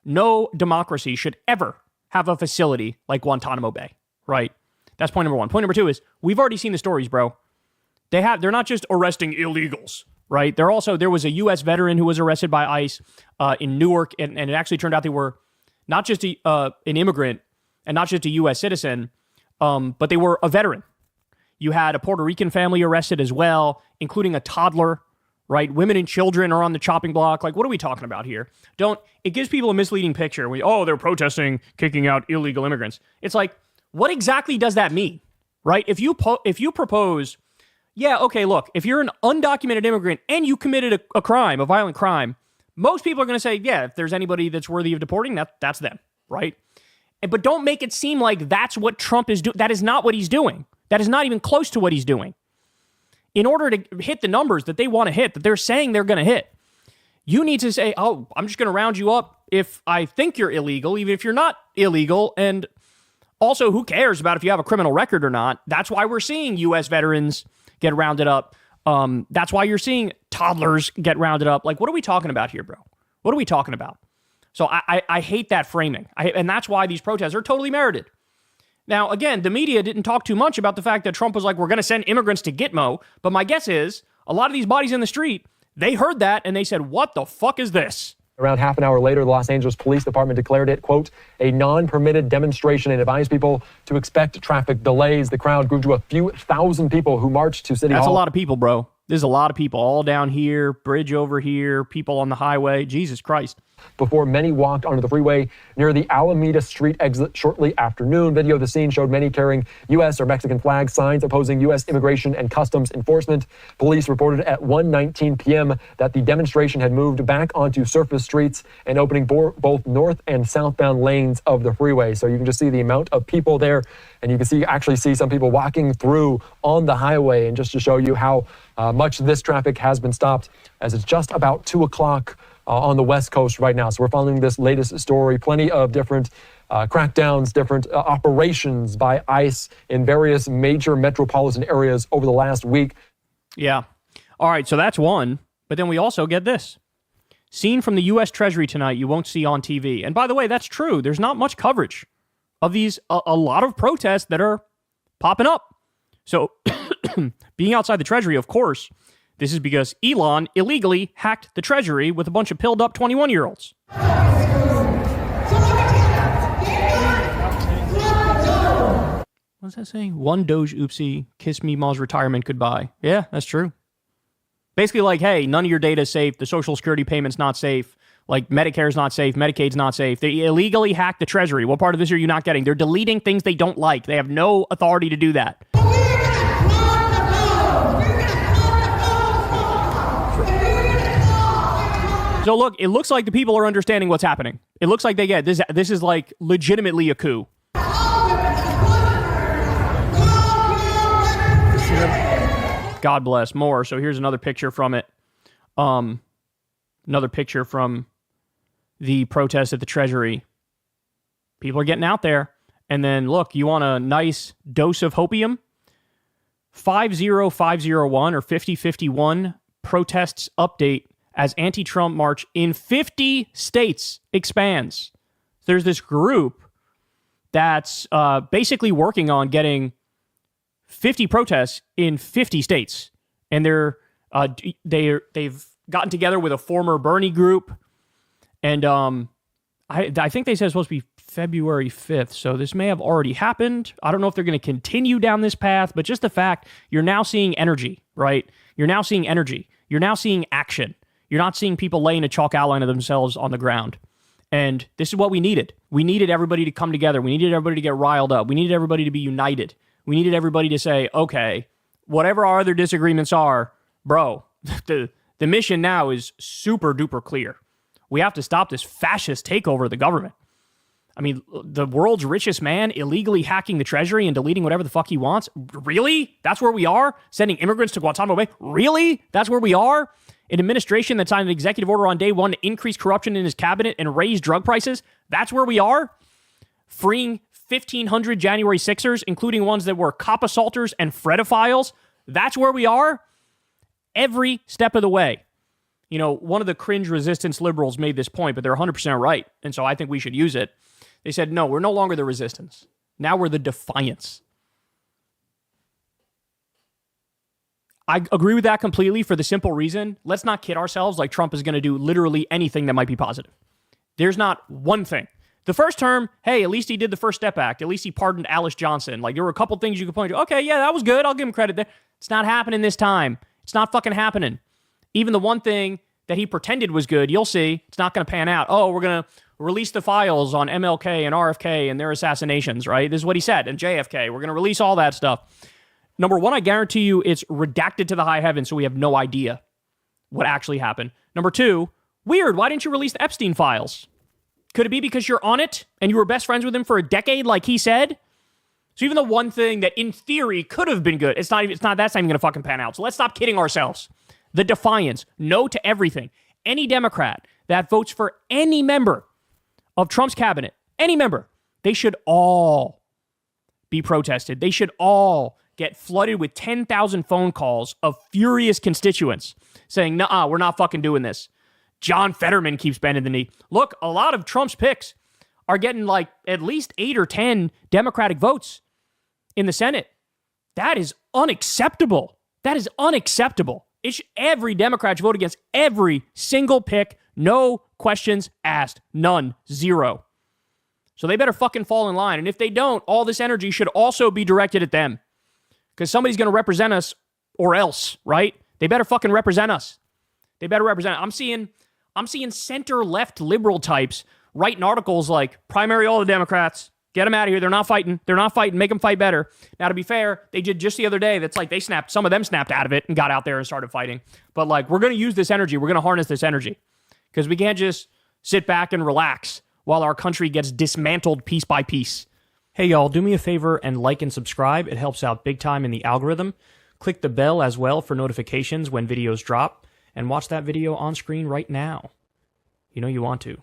no democracy should ever have a facility like Guantanamo Bay, right? That's point number one. Point number two is we've already seen the stories, bro. They're not just arresting illegals, right? There was a U.S. veteran who was arrested by ICE in Newark, and it actually turned out they were not just an immigrant and not just a U.S. citizen, but they were a veteran. You had a Puerto Rican family arrested as well, including a toddler, right? Women and children are on the chopping block. Like, what are we talking about here? It gives people a misleading picture. They're protesting, kicking out illegal immigrants. It's like, what exactly does that mean, right? If you propose, yeah, okay, look, if you're an undocumented immigrant and you committed a crime, a violent crime, most people are going to say, yeah, if there's anybody that's worthy of deporting, that's them, right? But don't make it seem like that's what Trump is doing. That is not what he's doing. That is not even close to what he's doing. In order to hit the numbers that they want to hit, that they're saying they're going to hit, you need to say, oh, I'm just going to round you up if I think you're illegal, even if you're not illegal. And also, who cares about if you have a criminal record or not? That's why we're seeing U.S. veterans get rounded up. That's why you're seeing toddlers get rounded up. Like, what are we talking about here, bro? What are we talking about? So I hate that framing. And that's why these protests are totally merited. Now, again, the media didn't talk too much about the fact that Trump was like, we're going to send immigrants to Gitmo. But my guess is a lot of these bodies in the street, they heard that and they said, what the fuck is this? Around half an hour later, the Los Angeles Police Department declared it, quote, a non-permitted demonstration and advised people to expect traffic delays. The crowd grew to a few thousand people who marched to City Hall. That's a lot of people, bro. There's a lot of people all down here, bridge over here, people on the highway. Jesus Christ. Before many walked onto the freeway near the Alameda Street exit shortly after noon. Video of the scene showed many carrying U.S. or Mexican flag signs opposing U.S. Immigration and Customs Enforcement. Police reported at 1:19 p.m. that the demonstration had moved back onto surface streets and opening both north and southbound lanes of the freeway. So you can just see the amount of people there, and you can actually see some people walking through on the highway. And just to show you how much this traffic has been stopped, as it's just about 2 o'clock on the West Coast right now. So we're following this latest story. Plenty of different crackdowns, different operations by ICE in various major metropolitan areas over the last week. Yeah. All right, so that's one. But then we also get this. Seen from the U.S. Treasury tonight, you won't see on TV. And by the way, that's true. There's not much coverage of these, a lot of protests that are popping up. So being outside the Treasury, of course, this is because Elon illegally hacked the Treasury with a bunch of pilled up 21-year-olds. What's that saying? One Doge oopsie, kiss me Ma's retirement goodbye. Yeah, that's true. Basically like, hey, none of your data is safe. The Social Security payment's not safe. Like Medicare's not safe. Medicaid's not safe. They illegally hacked the Treasury. What part of this are you not getting? They're deleting things they don't like. They have no authority to do that. So look, it looks like the people are understanding what's happening. It looks like they get this. This is like legitimately a coup. God bless more. So here's another picture from it. Another picture from the protest at the Treasury. People are getting out there. And then look, you want a nice dose of hopium? 50501 or 5051 protests update as anti-Trump march in 50 states expands. There's this group that's basically working on getting 50 protests in 50 states. And they've gotten together with a former Bernie group. And I think they said it's supposed to be February 5th. So this may have already happened. I don't know if they're going to continue down this path, but just the fact you're now seeing energy, right? You're now seeing energy. You're now seeing action. You're not seeing people laying a chalk outline of themselves on the ground. And this is what we needed. We needed everybody to come together. We needed everybody to get riled up. We needed everybody to be united. We needed everybody to say, okay, whatever our other disagreements are, bro, the mission now is super duper clear. We have to stop this fascist takeover of the government. I mean, the world's richest man illegally hacking the Treasury and deleting whatever the fuck he wants. Really? That's where we are? Sending immigrants to Guantanamo Bay? Really? That's where we are? An administration that signed an executive order on day one to increase corruption in his cabinet and raise drug prices? That's where we are? Freeing 1,500 January 6ers, including ones that were cop assaulters and Fredophiles? That's where we are? Every step of the way. You know, one of the cringe resistance liberals made this point, but they're 100% right. And so I think we should use it. They said, no, we're no longer the resistance. Now we're the defiance. I agree with that completely for the simple reason. Let's not kid ourselves like Trump is going to do literally anything that might be positive. There's not one thing. The first term, hey, at least he did the First Step Act. At least he pardoned Alice Johnson. Like, there were a couple things you could point to. Okay, yeah, that was good. I'll give him credit there. It's not happening this time. It's not fucking happening. Even the one thing that he pretended was good, you'll see, it's not going to pan out. Oh, we're going to release the files on MLK and RFK and their assassinations, right? This is what he said. And JFK, we're going to release all that stuff. Number one, I guarantee you it's redacted to the high heavens, so we have no idea what actually happened. Number two, weird, why didn't you release the Epstein files? Could it be because you're on it and you were best friends with him for a decade like he said? So even the one thing that in theory could have been good, that's not even going to fucking pan out. So let's stop kidding ourselves. The defiance, no to everything. Any Democrat that votes for any member of Trump's cabinet, any member, they should all be protested. They should all get flooded with 10,000 phone calls of furious constituents saying, nah, we're not fucking doing this. John Fetterman keeps bending the knee. Look, a lot of Trump's picks are getting like at least 8 or 10 Democratic votes in the Senate. That is unacceptable. That is unacceptable. Every Democrat should vote against every single pick. No questions asked. None. Zero. So they better fucking fall in line. And if they don't, all this energy should also be directed at them. Because somebody's going to represent us or else, right? They better fucking represent us. They better represent. I'm seeing center-left liberal types writing articles like, primary all the Democrats, get them out of here. They're not fighting. Make them fight better. Now, to be fair, they did just the other day. That's like some of them snapped out of it and got out there and started fighting. But like, we're going to use this energy. We're going to harness this energy. Because we can't just sit back and relax while our country gets dismantled piece by piece. Hey, y'all, do me a favor and like and subscribe. It helps out big time in the algorithm. Click the bell as well for notifications when videos drop. And watch that video on screen right now. You know you want to.